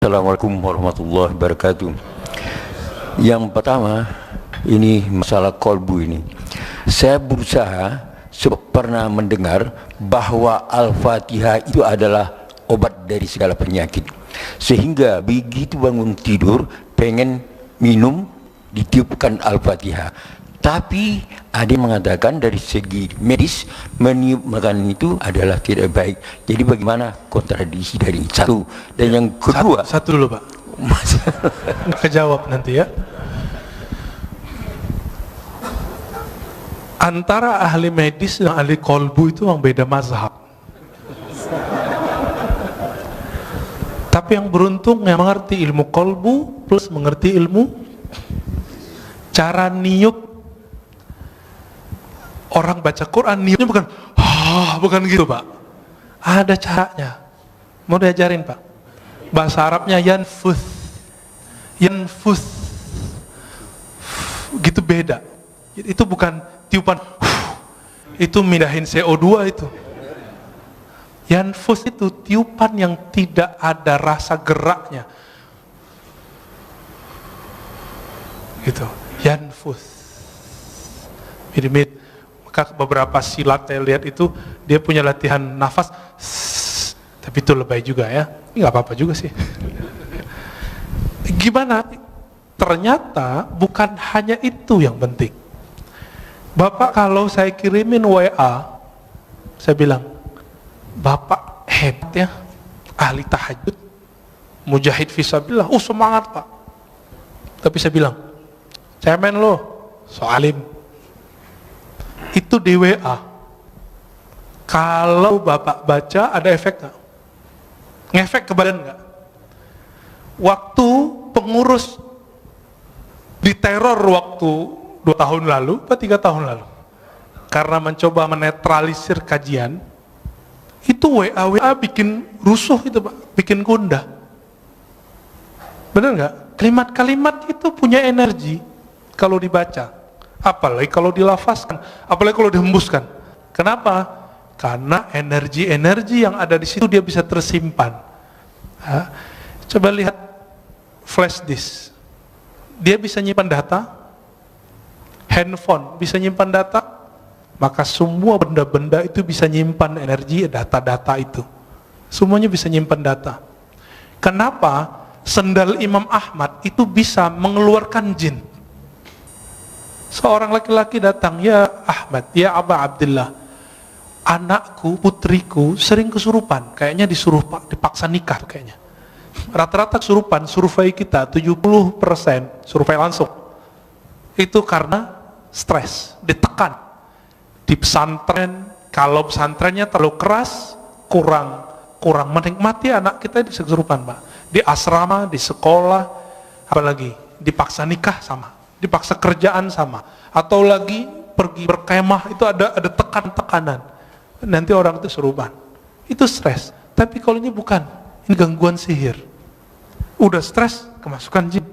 Assalamualaikum warahmatullahi wabarakatuh. Yang pertama, ini masalah kolbu ini. Saya berusaha pernah mendengar bahwa Al-Fatihah itu adalah obat dari segala penyakit. Sehingga begitu bangun tidur pengen minum, ditiupkan Al-Fatihah. Tapi ada yang mengatakan dari segi medis meniup makanan itu adalah tidak baik. Jadi bagaimana kontradiksi dari satu? Dan yang kedua, satu dulu Pak. Nggak kejawab nanti ya. Antara ahli medis dan ahli kolbu itu memang beda mazhab. Tapi yang beruntung yang mengerti ilmu kolbu plus mengerti ilmu cara niup. Orang baca Quran niupnya bukan gitu Pak. Ada caranya. Mau diajarin Pak. Bahasa Arabnya yanfuth. Gitu beda. Itu bukan tiupan. Itu mindahin CO2 itu. Yanfuth itu tiupan yang tidak ada rasa geraknya. Gitu. Yanfuth. Mirip-mirip. Beberapa silat saya lihat itu dia punya latihan nafas, tapi itu lebay juga ya. Ini nggak apa-apa juga sih. Gimana? Ternyata bukan hanya itu yang penting. Bapak kalau saya kirimin WA, saya bilang, Bapak hebat ya, ahli tahajud, mujahid fisabilillah, semangat Pak. Tapi saya bilang, cemen lo, soalim. Itu di WA. Kalau Bapak baca ada efek nggak? Ngefek ke badan nggak? Waktu pengurus diteror waktu 2 tahun lalu atau 3 tahun lalu karena mencoba menetralisir kajian, itu WA bikin rusuh itu Pak, bikin gundah. Benar nggak? Kalimat-kalimat itu punya energi kalau dibaca. Apalagi kalau dilafazkan, apalagi kalau dihembuskan. Kenapa? Karena energi-energi yang ada di situ dia bisa tersimpan. Coba lihat flash disk, dia bisa nyimpan data. Handphone bisa nyimpan data, maka semua benda-benda itu bisa nyimpan energi data-data itu. Semuanya bisa nyimpan data. Kenapa sendal Imam Ahmad itu bisa mengeluarkan jin? Seorang laki-laki datang, ya Ahmad, ya Aba Abdullah, anakku, putriku sering kesurupan, kayaknya dipaksa nikah kayaknya. Rata-rata kesurupan, survei kita 70% survei langsung. Itu karena stres, ditekan. Di pesantren, kalau pesantrennya terlalu keras, kurang menikmati anak kita di kesurupan Pak. Di asrama, di sekolah, apalagi dipaksa nikah sama. Dipaksa kerjaan sama, atau lagi pergi berkemah itu ada tekanan, nanti orang itu seruban, itu stres. Tapi kalau ini bukan, ini gangguan sihir. Udah stres, kemasukan jin.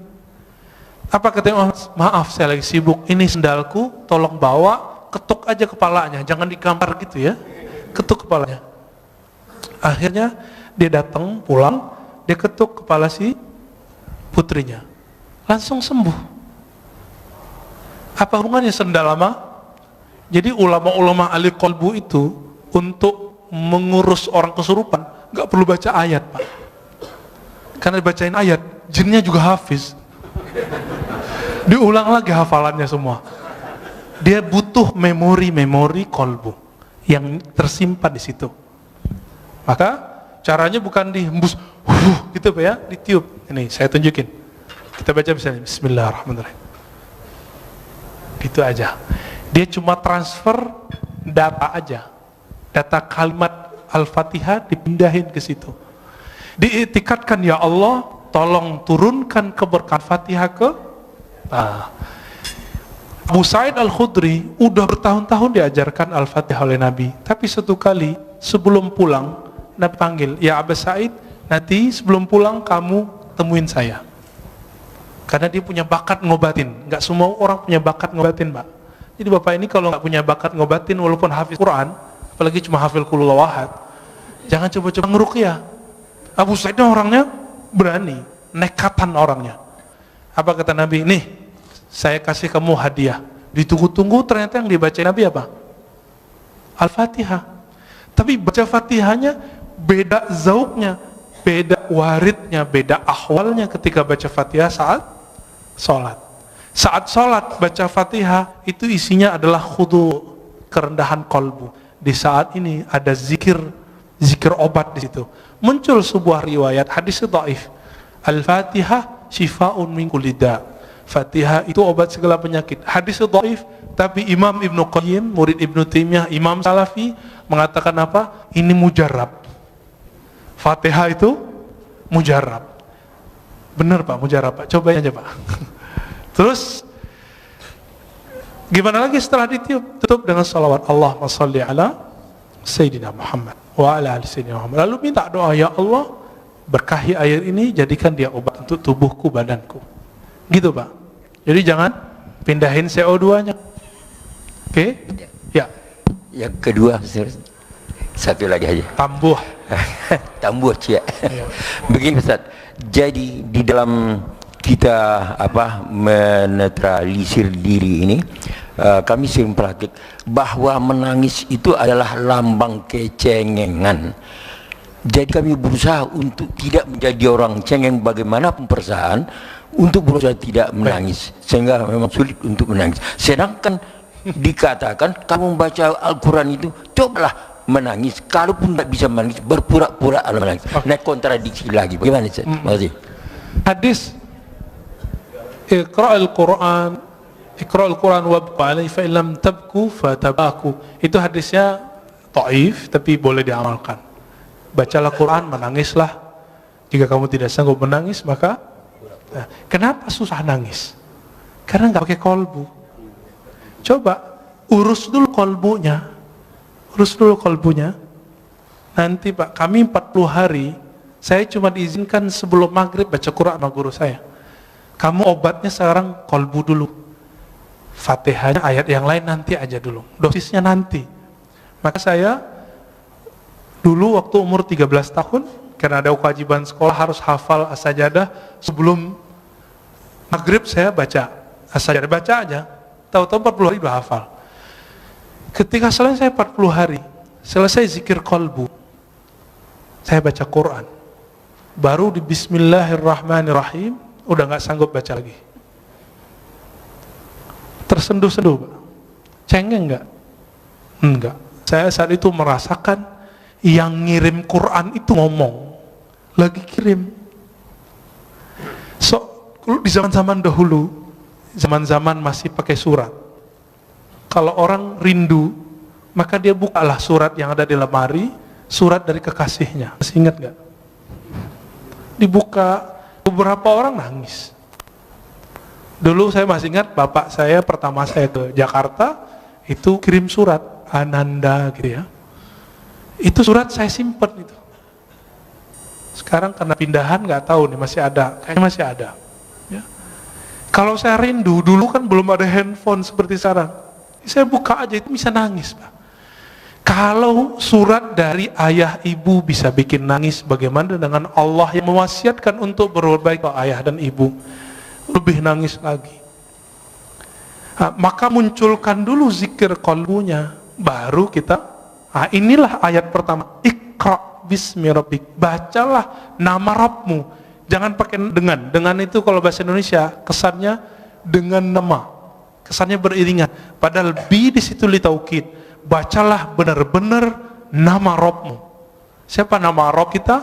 Apa katanya? Maaf saya lagi sibuk, ini sendalku, tolong bawa, ketuk aja kepalanya, jangan digampar gitu ya, ketuk kepalanya. Akhirnya dia datang pulang, dia ketuk kepala si putrinya, langsung sembuh. Apa hubungannya sendal sama? Jadi ulama-ulama ahli kolbu itu untuk mengurus orang kesurupan nggak perlu baca ayat Pak, karena dibacain ayat jinnya juga hafiz, diulang lagi hafalannya semua. Dia butuh memori kolbu yang tersimpan di situ. Maka caranya bukan dihembus gitu Pak ya, ditiup. Ini saya tunjukin, kita baca misalnya Bismillahirrahmanirrahim. Itu aja. Dia cuma transfer data aja. Data kalimat Al-Fatihah dipindahin ke situ. Diiktikadkan, ya Allah, tolong turunkan keberkahan Fatihah ke Abu Sa'id Al-Khudri udah bertahun-tahun diajarkan Al-Fatihah oleh Nabi. Tapi satu kali sebelum pulang Nabi panggil, ya Abu Sa'id, nanti sebelum pulang kamu temuin saya. Karena dia punya bakat ngobatin. Nggak semua orang punya bakat ngobatin Pak. Jadi Bapak ini kalau nggak punya bakat ngobatin, walaupun hafiz Quran, apalagi cuma hafil qul huwallahu ahad, jangan coba-coba ngeruqyah. Abu Sa'id orangnya berani, nekatan orangnya. Apa kata Nabi? Nih, saya kasih kamu hadiah. Ditunggu-tunggu, ternyata yang dibaca Nabi apa? Al-Fatihah. Tapi baca Fatihahnya beda zauknya, beda waridnya, beda ahwalnya ketika baca Fatihah saat sholat. Saat sholat baca Fatihah itu isinya adalah khudu, kerendahan kolbu. Di saat ini ada zikir obat di situ. Muncul sebuah riwayat hadis dhaif. Al-Fatihah shifaun min kulli da. Fatihah itu obat segala penyakit. Hadis dhaif, tapi Imam Ibnu Qayyim, murid Ibnu Taimiyah, Imam Salafi mengatakan apa? Ini mujarab. Fatihah itu mujarab. Benar Pak, mujarab Pak. Cobain aja Pak. Terus gimana lagi setelah ditiup? Tutup dengan salawat Allahumma sholli ala Sayyidina Muhammad wa ala ali Sayyidina Muhammad. Lalu minta doa, ya Allah, berkahi air ini, jadikan dia obat untuk tubuhku, badanku. Gitu Pak. Jadi jangan pindahin CO2-nya. Oke? Ya. Yang kedua, satu lagi aja. Tambuh. Tambuh cia. Ya. Begini Ustaz. Jadi di dalam kita menetralisir diri ini, kami sering praktik bahwa menangis itu adalah lambang kecengengan. Jadi kami berusaha untuk tidak menjadi orang cengeng bagaimanapun perasaan, untuk berusaha tidak menangis, sehingga memang sulit untuk menangis. Sedangkan dikatakan kamu membaca Al-Quran itu cobalah menangis, kalaupun tidak bisa menangis berpura-pura menangis. Nah, kontradiksi lagi. Bagaimana Ustaz? Makasih. Hadis Iqra'ul Quran wabqa alaihi fa illam tabku fatabaku. Itu hadisnya dhaif tapi boleh diamalkan. Bacalah Quran, menangislah. Jika kamu tidak sanggup menangis, maka kenapa susah nangis? Karena nggak pakai kolbu. Coba urus dulu kolbunya. Nanti Pak, kami 40 hari, saya cuma diizinkan sebelum maghrib baca Quran sama guru saya. Kamu obatnya sekarang kolbu dulu. Fatihahnya, ayat yang lain nanti aja dulu. Dosisnya nanti. Maka saya dulu waktu umur 13 tahun, karena ada kewajiban sekolah harus hafal as-sajadah, sebelum maghrib saya baca as-sajadah, baca aja. Tahu-tahu 40 hari udah hafal. Ketika selesai 40 hari, selesai zikir kolbu, saya baca Quran. Baru di Bismillahirrahmanirrahim, udah nggak sanggup baca lagi. Tersenduh-senduh Pak. Cengeng nggak? Enggak. Saya saat itu merasakan yang ngirim Quran itu ngomong, lagi kirim. Di zaman-zaman dahulu, zaman-zaman masih pakai surat, kalau orang rindu, maka dia bukalah surat yang ada di lemari, surat dari kekasihnya. Masih ingat nggak? Dibuka, beberapa orang nangis. Dulu saya masih ingat, bapak saya pertama saya ke Jakarta itu kirim surat Ananda gitu ya. Itu surat saya simpen itu. Sekarang karena pindahan nggak tahu nih masih ada, kayaknya masih ada. Ya. Kalau saya rindu, dulu kan belum ada handphone seperti sekarang. Saya buka aja itu bisa nangis Pak. Kalau surat dari ayah ibu bisa bikin nangis, bagaimana dengan Allah yang mewasiatkan untuk berbuat baik ke ayah dan ibu? Lebih nangis lagi. Maka munculkan dulu zikir kolbunya, baru kita, inilah ayat pertama, Iqra bismi rabbik, bacalah nama Rabbmu. Jangan pakai dengan itu kalau bahasa Indonesia kesannya dengan nama, kesannya beriringan. Padahal bi di situ li taukid, bacalah benar-benar nama Rabbmu. Siapa nama Rabb kita?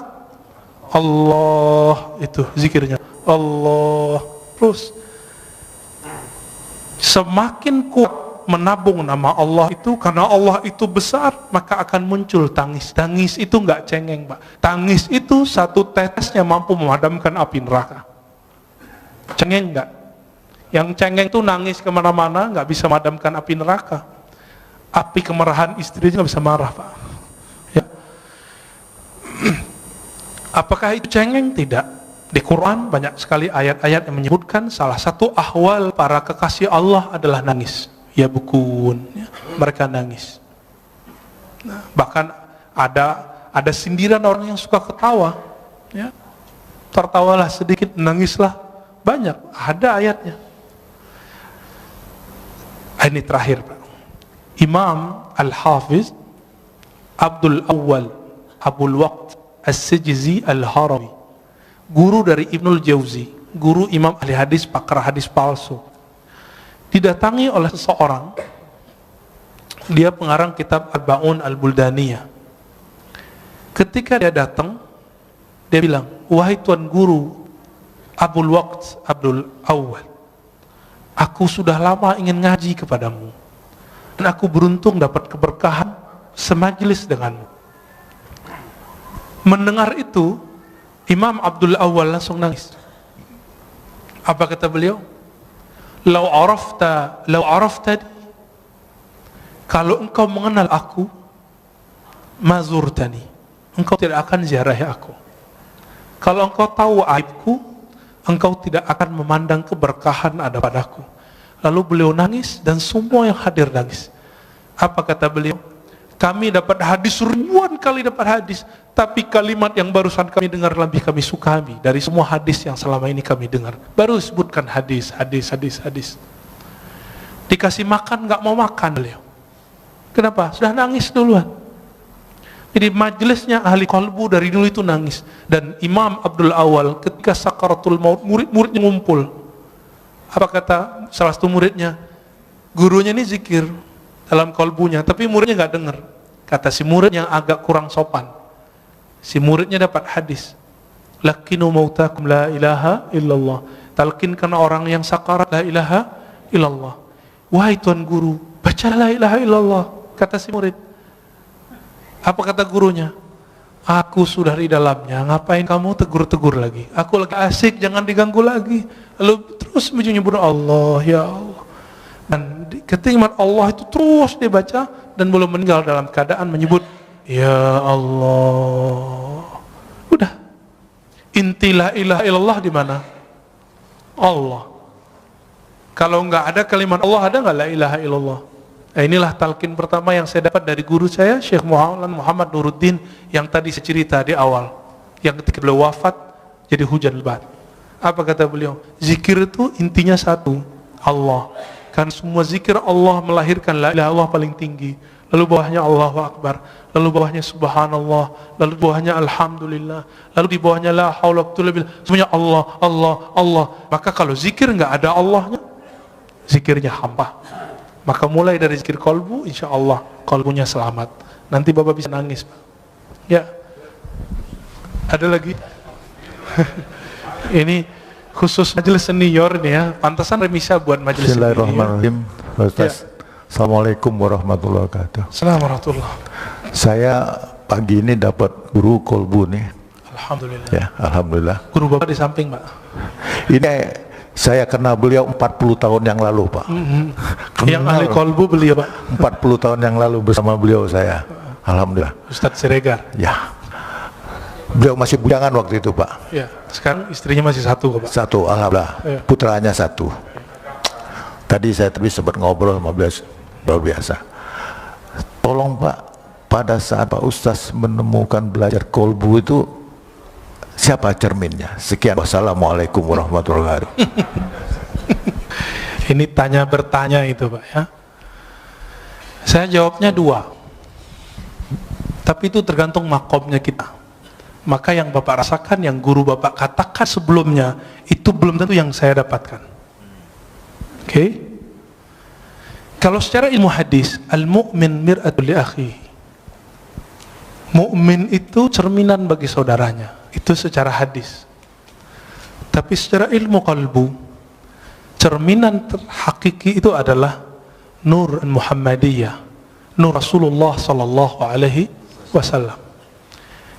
Allah, itu zikirnya Allah. Terus semakin kuat menabung nama Allah itu, karena Allah itu besar, maka akan muncul tangis. Tangis itu nggak cengeng Pak. Tangis itu satu tetesnya mampu memadamkan api neraka. Cengeng nggak? Yang cengeng itu nangis kemana-mana, nggak bisa memadamkan api neraka. Api kemarahan istrinya nggak bisa marah Pak. Ya. Apakah itu cengeng? Tidak. Di Quran banyak sekali ayat-ayat yang menyebutkan salah satu ahwal para kekasih Allah adalah nangis. Ya bukun, ya, mereka nangis. Nah, bahkan ada sindiran orang yang suka ketawa. Ya. tertawalah sedikit, nangislah banyak. Ada ayatnya. Ini terakhir, Pak. Imam Al-Hafiz Abdul Awwal Abul Waqt As-Sijzi Al-Harawi, guru dari Ibnul Jauzi, guru imam ahli hadis, pakar hadis palsu, didatangi oleh seseorang. Dia pengarang kitab Arba'un Al-Buldaniyah. Ketika dia datang, dia bilang, wahai tuan guru Abul Waqt Abdul Awwal, aku sudah lama ingin ngaji kepadamu, dan aku beruntung dapat keberkahan semajlis denganmu. Mendengar itu, Imam Abdul Awwal langsung nangis. Apa kata beliau? Lau araftani, kalau engkau mengenal aku, mazurtani, engkau tidak akan ziarahi aku. Kalau engkau tahu aibku, engkau tidak akan memandang keberkahan ada padaku. Lalu beliau nangis dan semua yang hadir nangis. Apa kata beliau? Kami dapat hadis, ribuan kali dapat hadis, tapi kalimat yang barusan kami dengar lebih kami sukai dari semua hadis yang selama ini kami dengar. Baru sebutkan hadis. Dikasih makan nggak mau makan beliau. Kenapa? Sudah nangis duluan. Jadi majelisnya ahli qalbu dari dulu itu nangis. Dan Imam Abdul Awwal ketika sakaratul maut, murid-muridnya ngumpul. Apa kata salah satu muridnya? Gurunya ini zikir dalam qalbunya, tapi muridnya nggak dengar. Kata si murid yang agak kurang sopan, si muridnya dapat hadis, lakinu mautakum la ilaha illallah, talkinkan orang yang sakarat la ilaha illallah. Wahai tuan guru, baca la ilaha illallah, kata si murid. Apa kata gurunya? Aku sudah di dalamnya, ngapain kamu tegur-tegur lagi? Aku lagi asik, jangan diganggu lagi. Lalu terus menyebut Allah, ya Allah. Dan ketika Allah itu terus dibaca dan belum meninggal dalam keadaan menyebut ya Allah. Udah. Inti la ilaha illallah di mana? Allah. Kalau enggak ada kalimat Allah, ada enggak la ilaha illallah? Nah, inilah talqin pertama yang saya dapat dari guru saya, Syekh Muhammad Nuruddin, yang tadi saya cerita di awal. Yang ketika beliau wafat jadi hujan lebat. Apa kata beliau? Zikir itu intinya satu, Allah. Kan semua zikir Allah melahirkan la ilaha illallah paling tinggi, lalu bawahnya Allahu Akbar, lalu bawahnya Subhanallah, lalu bawahnya Alhamdulillah, lalu di bawahnya la haula wala quwwata illa billah, semuanya Allah, Allah, Allah. Maka kalau zikir nggak ada Allahnya, zikirnya hampa. Maka mulai dari zikir kolbu, insya Allah kolbunya selamat. Nanti Bapak bisa nangis, Pak. Ya, ada lagi. Ini khusus majelis senior nih ya, pantasan remisa buat majelis senior. Bismillahirrahmanirrahim. Ustaz, Ya. Assalamualaikum warahmatullahi wabarakatuh. Assalamualaikum warahmatullahi. Saya pagi ini dapat guru kolbu nih. Alhamdulillah. Ya, alhamdulillah. Guru Bapak di samping, Pak. Ini saya kenal beliau 40 tahun yang lalu, Pak. Yang ahli kolbu beliau, Pak. 40 tahun yang lalu bersama beliau saya. Alhamdulillah. Ustadz Siregar. Ya. Beliau masih bujangan waktu itu, Pak. Ya, sekarang istrinya masih satu, Pak. Satu, alhamdulillah. Ya. Putranya satu. Tadi saya sempat ngobrol sama beliau, luar biasa. Tolong Pak, pada saat Pak Ustaz menemukan belajar kolbu itu, siapa cerminnya? Sekian, wassalamualaikum warahmatullahi wabarakatuh. Ini tanya bertanya itu, Pak, ya. Saya jawabnya dua. Tapi itu tergantung makomnya kita. Maka yang Bapak rasakan, yang guru Bapak katakan sebelumnya, itu belum tentu yang saya dapatkan. Oke? Kalau secara ilmu hadis, al-mu'min mir'atul li akhihi. Mu'min itu cerminan bagi saudaranya. Itu secara hadis. Tapi secara ilmu kalbu, cerminan hakiki itu adalah nur Muhammadiyah, nur Rasulullah sallallahu alaihi wasallam.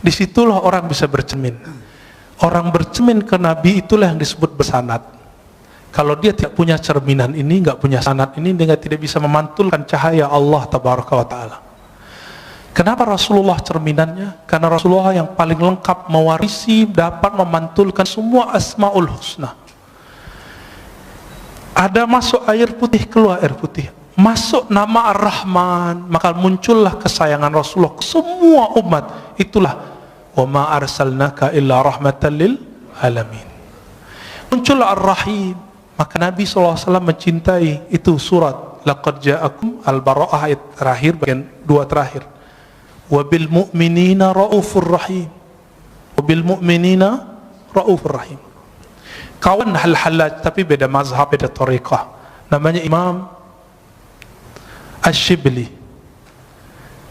Disitulah orang bisa bercermin. Orang bercermin ke Nabi itulah yang disebut bersanad. Kalau dia tidak punya cerminan ini, nggak punya sanad ini, dia tidak bisa memantulkan cahaya Allah tabaraka wa ta'ala. Kenapa Rasulullah cerminannya? Karena Rasulullah yang paling lengkap mewarisi, dapat memantulkan semua asmaul husna. Ada masuk air putih, keluar air putih. Masuk nama Ar-Rahman, maka muncullah kesayangan Rasulullah ke semua umat. Itulah wa ma arsalnaka illa rahmatan lil alamin. Muncul Ar-Rahim, maka Nabi SAW mencintai itu surat laqad ja'akum Al-Bara'ah ayat terakhir, bagian 2 terakhir. Wabil mu'minina raufur rahim. Wabil mu'minina raufur rahim. Kawan Hal-Hallaj, tapi beda mazhab, beda tariqah. Namanya Imam Asy-Syibli.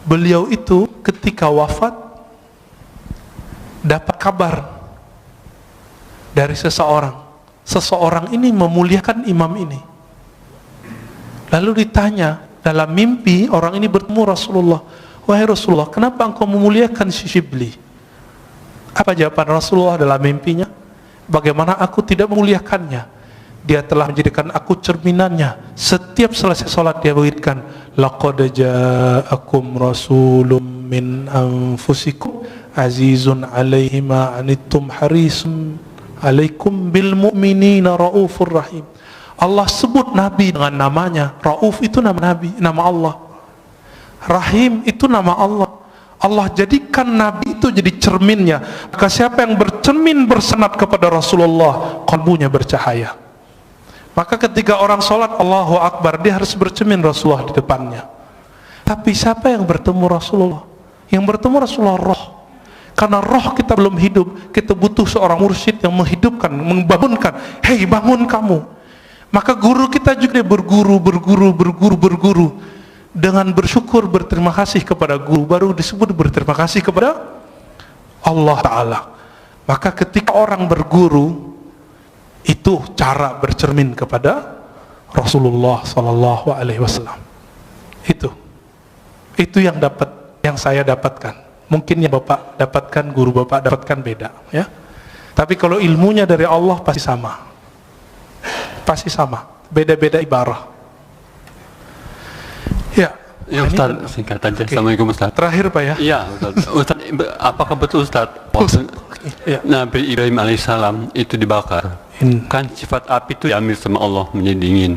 Beliau itu ketika wafat dapat kabar dari seseorang. Seseorang ini memuliakan imam ini. Lalu ditanya dalam mimpi, orang ini bertemu Rasulullah. Wahai Rasulullah, kenapa engkau memuliakan Syibli? Apa jawaban Rasulullah dalam mimpinya? Bagaimana aku tidak memuliakannya? Dia telah menjadikan aku cerminannya. Setiap selesai sholat dia berikan, laqad ja'akum rasulun min anfusikum azizun alaihi ma anittum harisun alaikum bil mu'minina raufur rahim. Allah sebut Nabi dengan namanya. Rauf itu nama Nabi, nama Allah. Rahim itu nama Allah. Allah jadikan Nabi itu jadi cerminnya. Maka siapa yang bercermin bersenat kepada Rasulullah, kalbunya bercahaya. Maka ketika orang sholat Allahu Akbar, dia harus bercermin Rasulullah di depannya. Tapi siapa yang bertemu Rasulullah? Yang bertemu Rasulullah roh. Karena roh kita belum hidup, kita butuh seorang mursyid yang menghidupkan, membangunkan. Hei, bangun kamu. Maka guru kita juga berguru. Dengan bersyukur, berterima kasih kepada guru, baru disebut berterima kasih kepada Allah Ta'ala. Maka ketika orang berguru, itu cara bercermin kepada Rasulullah Sallallahu Alaihi Wasallam. Itu yang saya dapatkan. Mungkin yang Bapak dapatkan, guru Bapak dapatkan beda, ya. Tapi kalau ilmunya dari Allah pasti sama. Pasti sama. Beda-beda ibarah. Ya, Ustaz, singkat aja. Okay. Assalamualaikum Ustaz. Terakhir Pak ya. Iya Ustaz. Ustaz, apakah betul Ustaz Ya. Nabi Ibrahim alaihissalam itu dibakar? Kan sifat api itu diambil sama Allah menjadi dingin.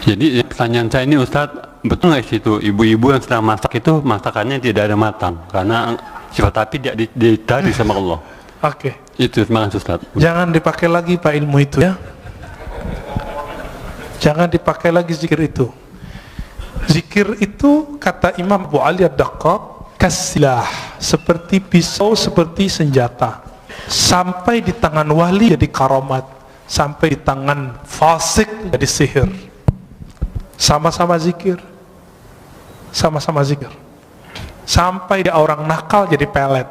Jadi pertanyaan saya ini Ustaz, betul nggak sih itu ibu-ibu yang sedang masak itu masakannya tidak ada matang karena sifat api ditarik sama Allah? Oke. Itu terima kasih Ustaz. Jangan dipakai lagi Pak ilmu itu ya. Jangan dipakai lagi zikir itu. Zikir itu kata Imam Abu Ali Ad-Daqqaq kasilah, seperti pisau, seperti senjata. Sampai di tangan wali jadi karamat, sampai di tangan fasik jadi sihir. Sama-sama zikir. Sama-sama zikir. Sampai di orang nakal jadi pelet.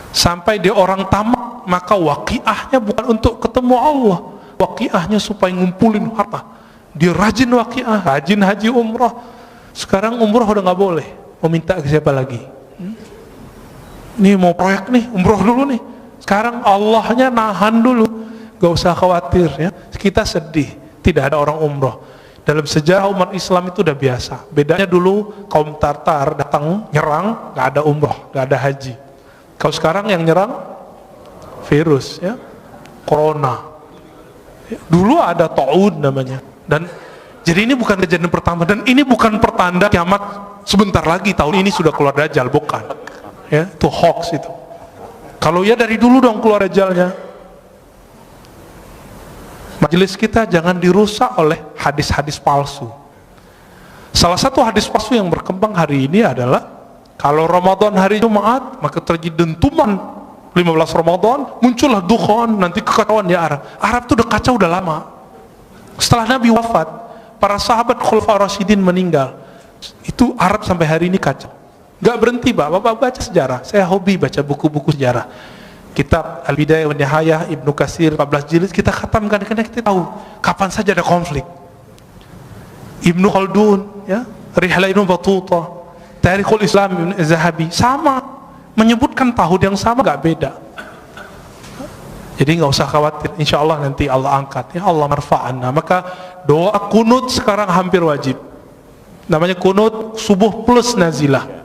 Sampai di orang tamak, maka waqiahnya bukan untuk ketemu Allah. Waqiahnya supaya ngumpulin harta. Dia rajin waqiah, rajin haji umrah. Sekarang umrah udah nggak boleh. Mau minta ke siapa lagi? Ini mau proyek nih, umrah dulu nih. Sekarang Allahnya nahan dulu. Gak usah khawatir ya. Kita sedih, tidak ada orang umrah. Dalam sejarah umat Islam itu udah biasa. Bedanya dulu kaum Tartar datang nyerang, nggak ada umrah, nggak ada haji. Kalau sekarang yang nyerang virus ya, corona. Dulu ada ta'ud namanya. Dan jadi ini bukan kejadian pertama, dan ini bukan pertanda kiamat sebentar lagi, tahun ini sudah keluar Dajjal, bukan ya, itu hoax itu. Kalau ya dari dulu dong keluar Dajjalnya. Majelis kita jangan dirusak oleh hadis-hadis palsu. Salah satu hadis palsu yang berkembang hari ini adalah kalau Ramadan hari Jumat maka terjadi dentuman 15 Ramadan, muncullah dukhan, nanti kekacauan di Arab. Arab itu udah kacau udah lama. Setelah Nabi wafat, para sahabat Khulafaur Rasyidin meninggal. Itu Arab sampai hari ini kacau. Gak berhenti Bapak baca sejarah. Saya hobi baca buku-buku sejarah. Kitab Al-Bidayah wa Nihayah Ibnu Katsir 14 jilid kita khatamkan karena kita tahu kapan saja ada konflik. Ibnu Khaldun, ya, Rihlah Ibnu Battuta, Tarikhul Islam Ibnu Zahabi sama menyebutkan tahun yang sama, gak beda. Jadi nggak usah khawatir, insya Allah nanti Allah angkat, ya Allah marfa'anna. Maka doa kunut sekarang hampir wajib. Namanya kunut subuh plus nazilah.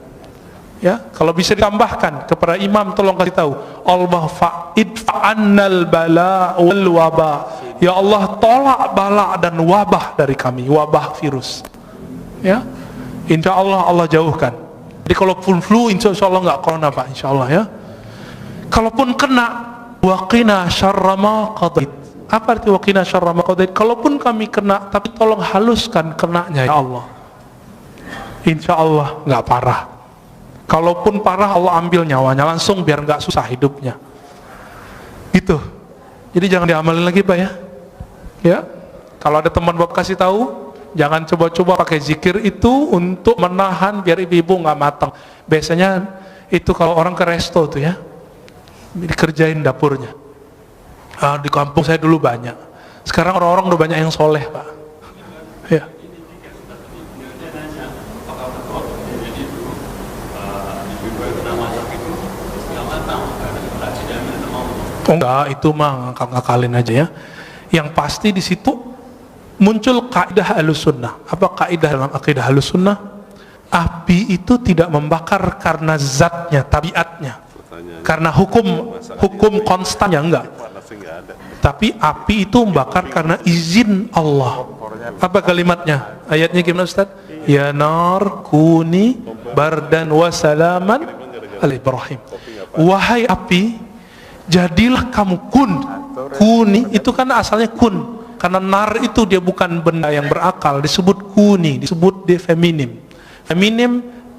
Ya, kalau bisa ditambahkan kepada imam, tolong kasih tahu, Allah fa'idfa'annal bala wal waba. Ya Allah tolak bala dan wabah dari kami, wabah virus. Ya, insya Allah Allah jauhkan. Jadi kalau flu insya Allah nggak corona Pak, insya Allah ya. Kalaupun kena, waqina syarra ma qadait. Apa arti waqina syarra ma qadait? Kalaupun kami kena, tapi tolong haluskan kenanya ya Allah. Insya Allah nggak parah. Kalaupun parah, Allah ambil nyawanya langsung biar nggak susah hidupnya. Gitu. Jadi jangan diamalin lagi Pak ya. Ya. Kalau ada teman Bapak kasih tahu, jangan coba-coba pakai zikir itu untuk menahan biar ibu-ibu nggak matang. Biasanya itu kalau orang ke resto tuh ya, dikerjain dapurnya. Di kampung saya dulu banyak. Sekarang orang-orang udah banyak yang soleh Pak. Ya. Oh enggak, itu mah ngakalin aja ya. Yang pasti di situ muncul kaidah Ahlussunnah. Apa kaidah dalam akidah Ahlussunnah? Api itu tidak membakar karena zatnya, tabiatnya. Karena hukum konstannya enggak. Tapi api itu membakar karena izin Allah. Apa kalimatnya? Ayatnya gimana Ustaz? Ya nar kuni bardan wa salaman ala Ibrahim. Wahai api, jadilah kamu kuni itu kan asalnya kun, karena nar itu dia bukan benda yang berakal, disebut kuni, disebut dia feminim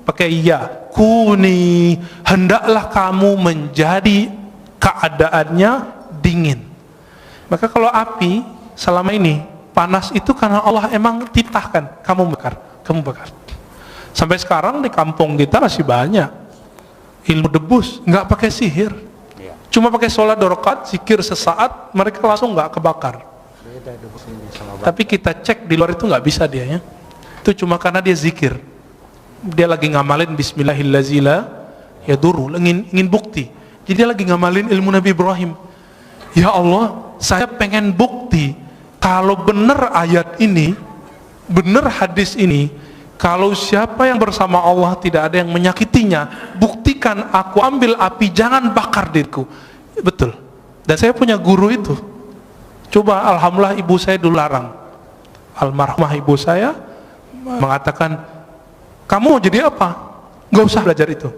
pakai ya, kuni, hendaklah kamu menjadi keadaannya dingin. Maka kalau api selama ini panas itu karena Allah emang titahkan kamu bakar. Sampai sekarang di kampung kita masih banyak ilmu debus, nggak pakai sihir. Cuma pakai sholat 2 rakaat, zikir sesaat, mereka langsung nggak kebakar. Tapi kita cek di luar itu nggak bisa dia ya. Itu cuma karena dia zikir. Dia lagi ngamalin Bismillahirrahmanirrahim, ya duru, ingin bukti. Jadi dia lagi ngamalin ilmu Nabi Ibrahim. Ya Allah, saya pengen bukti kalau benar ayat ini, benar hadis ini, kalau siapa yang bersama Allah tidak ada yang menyakitinya, buktikan aku ambil api, jangan bakar diriku. Betul. Dan saya punya guru itu. Coba alhamdulillah ibu saya dulu larang. Almarhumah ibu saya mengatakan, kamu mau jadi apa? Gak usah belajar itu.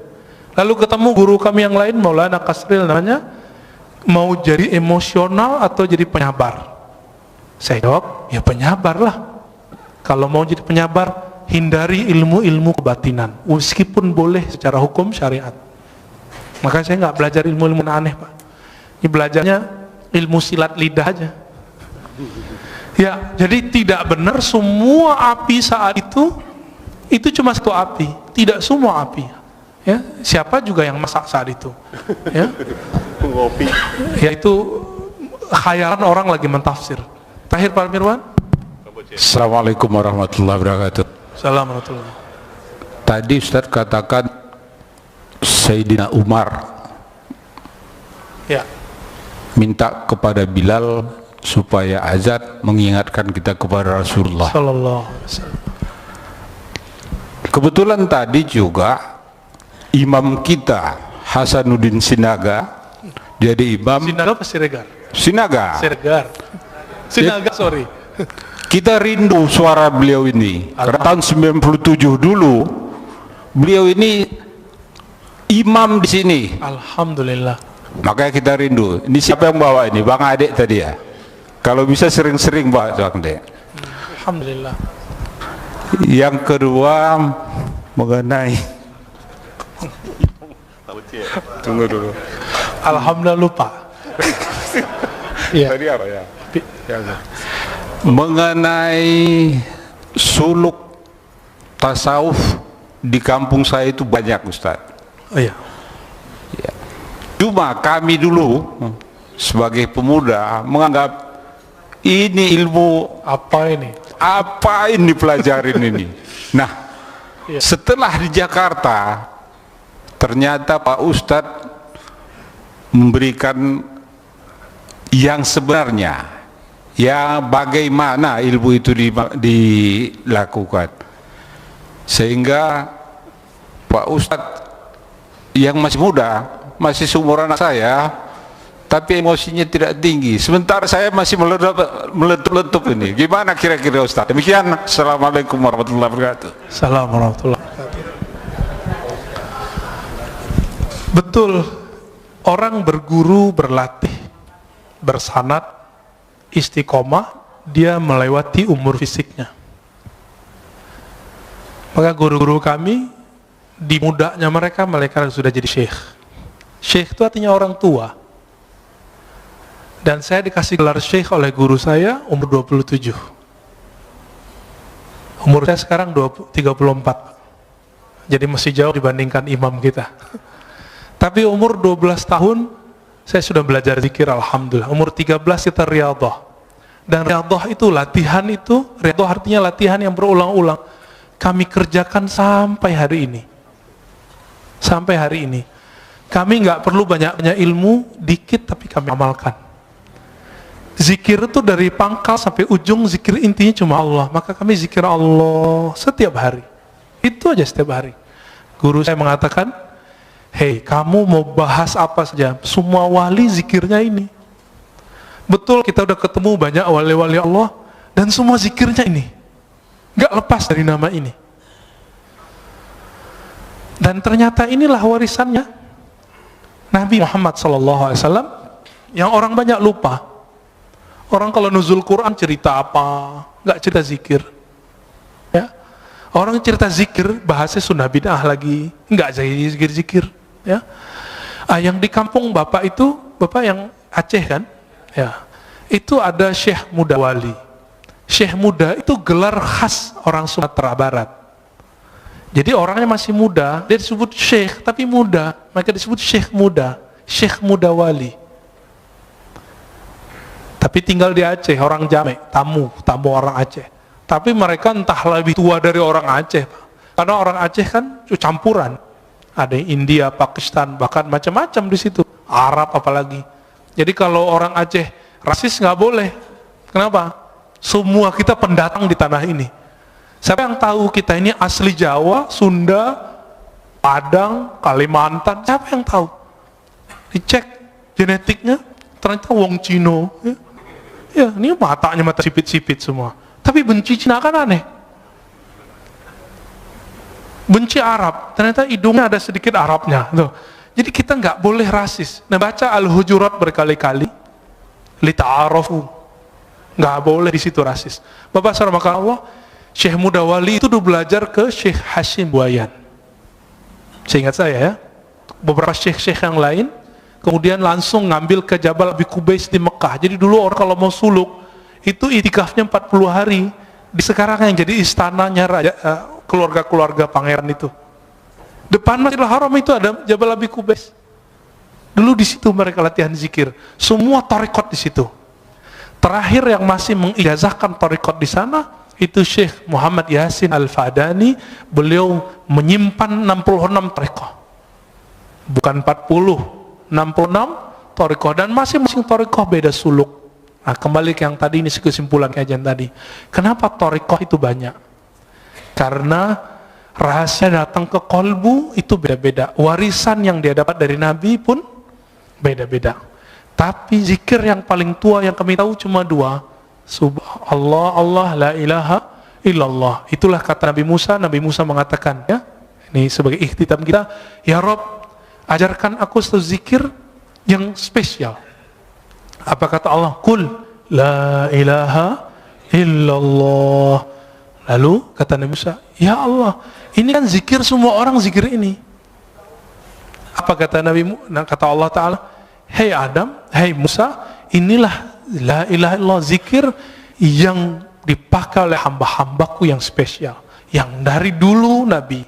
Lalu ketemu guru kami yang lain, Maulana Kasril namanya, mau jadi emosional atau jadi penyabar? Saya jawab, ya penyabar lah. Kalau mau jadi penyabar, hindari ilmu-ilmu kebatinan, meskipun boleh secara hukum syariat. Maka saya nggak belajar ilmu-ilmu aneh Pak. Ini belajarnya ilmu silat lidah aja. Ya, jadi tidak benar semua api saat itu cuma satu api, tidak semua api. Ya, siapa juga yang masak saat itu? Ya, ya itu khayalan orang lagi mentafsir. Tahir Pak Mirwan. Assalamualaikum warahmatullahi wabarakatuh. Assalamualaikum. Tadi Ustaz katakan Sayyidina Umar ya minta kepada Bilal supaya azan mengingatkan kita kepada Rasulullah sallallahu alaihi wasallam. Kebetulan tadi juga imam kita Hasanuddin Sinaga jadi imam. Sinaga apa Siregar? Sinaga, sorry. Kita rindu suara beliau ini. Karena tahun 97 dulu beliau ini imam di sini. Alhamdulillah. Makanya kita rindu. Ini siapa yang bawa ini? Bang Adek tadi ya. Kalau bisa sering-sering bawa Bang Adek. Alhamdulillah. Yang kedua mengenai tunggu dulu. Alhamdulillah lupa. Iya. Tadi apa ya? Mengenai suluk tasawuf di kampung saya itu banyak Ustaz. Oh iya. Ya. Cuma kami dulu sebagai pemuda menganggap ini ilmu Apa ini? apa ini pelajarin ini. Nah, Iya. setelah di Jakarta ternyata Pak Ustadz memberikan yang sebenarnya, ya bagaimana ilmu itu dilakukan, sehingga Pak Ustadz yang masih muda, masih seumuran anak saya, tapi emosinya tidak tinggi, sementara saya masih meletup-letup ini. Gimana kira-kira Ustadz? Demikian. Assalamualaikum warahmatullahi wabarakatuh. Assalamualaikum warahmatullahi wabarakatuh. Betul, orang berguru, berlatih, bersanad, istiqomah, dia melewati umur fisiknya. Maka guru-guru kami, di mudanya mereka sudah jadi syekh. Syekh itu artinya orang tua. Dan saya dikasih gelar syekh oleh guru saya umur 27. Umur saya sekarang 34. Jadi masih jauh dibandingkan imam kita. Tapi umur 12 tahun saya sudah belajar zikir, alhamdulillah. Umur 13 kita riyadhah. Dan riyadhah itu latihan itu, riyadhah artinya latihan yang berulang-ulang. Kami kerjakan sampai hari ini. Sampai hari ini. Kami nggak perlu banyak-banyak ilmu, dikit tapi kami amalkan. Zikir itu dari pangkal sampai ujung, zikir intinya cuma Allah. Maka kami zikir Allah setiap hari. Itu aja setiap hari. Guru saya mengatakan, hei, kamu mau bahas apa saja, semua wali zikirnya ini. Betul, kita udah ketemu banyak wali-wali Allah, dan semua zikirnya ini. Gak lepas dari nama ini. Dan ternyata inilah warisannya Nabi Muhammad SAW, yang orang banyak lupa. Orang kalau nuzul Quran cerita apa, gak cerita zikir. Ya. Orang cerita zikir, bahasnya sunnah bid'ah lagi, enggak jadi zikir-zikir. Ya. Yang di kampung bapak itu, bapak yang Aceh kan, ya, itu ada Syekh Muda Wali. Syekh Muda itu gelar khas orang Sumatera Barat. Jadi orangnya masih muda, dia disebut Syekh, tapi muda, maka disebut Syekh Muda, Syekh Muda Wali. Tapi tinggal di Aceh, orang Jamek, tamu orang Aceh. Tapi mereka entah lebih tua dari orang Aceh, Pak. Karena orang Aceh kan campuran. Ada India, Pakistan, bahkan macam-macam di situ. Arab apalagi. Jadi kalau orang Aceh rasis nggak boleh. Kenapa? Semua kita pendatang di tanah ini. Siapa yang tahu kita ini asli Jawa, Sunda, Padang, Kalimantan? Siapa yang tahu? Dicek genetiknya, ternyata wong Cino. Ya, ini matanya mata sipit-sipit semua. Tapi benci Cina kan aneh. Benci Arab, ternyata hidungnya ada sedikit Arabnya. Tuh. Jadi kita nggak boleh rasis. Nah, baca Al-Hujurat berkali-kali, lita'arafu. Nggak boleh di situ rasis. Bapak saudara maka Allah, Syekh Muda Wali itu dulu belajar ke Syekh Hashim Buayan. Seingat saya ya, beberapa syekh-syekh yang lain, kemudian langsung ngambil ke Jabal Abi Qubais di Mekah. Jadi dulu orang kalau mau suluk, itu itikafnya 40 hari. Di sekarang yang jadi istananya raja, keluarga-keluarga pangeran itu. Depan Masjidil Haram itu ada Jabal Abi Qubais. Dulu di situ mereka latihan zikir. Semua tarekat di situ. Terakhir yang masih mengijazahkan tarekat di sana itu Syekh Muhammad Yasin Al-Fadani. Beliau menyimpan 66 tarekat. Bukan 40, 66 tarekat, dan masing-masing tarekat beda suluk. Nah, kembali ke yang tadi, ini kesimpulan kajian tadi. Kenapa tarekat itu banyak? Karena rahasia datang ke kolbu itu beda-beda. Warisan yang dia dapat dari Nabi pun beda-beda. Tapi zikir yang paling tua yang kami tahu cuma 2. Subhanallah, Allah, la ilaha illallah. Itulah kata Nabi Musa. Nabi Musa mengatakan, ya, ini sebagai ikhtitam kita, ya Rob, ajarkan aku satu zikir yang spesial. Apa kata Allah? Qul la ilaha illallah. Lalu kata Nabi Musa, ya Allah, ini kan zikir semua orang zikir ini. Apa kata kata Allah Ta'ala? Hei Adam, hei Musa, inilah la ilaha illallah, zikir yang dipakai oleh hamba-hambaku yang spesial, yang dari dulu Nabi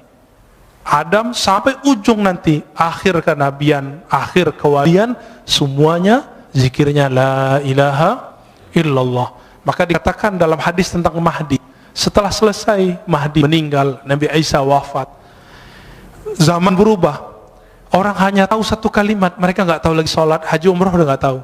Adam sampai ujung nanti akhir kenabian, akhir kewalian, semuanya zikirnya la ilaha illallah. Maka dikatakan dalam hadis tentang Mahdi, setelah selesai Mahdi meninggal, Nabi Isa wafat, zaman berubah. Orang hanya tahu satu kalimat, mereka nggak tahu lagi sholat, haji, umrah udah nggak tahu.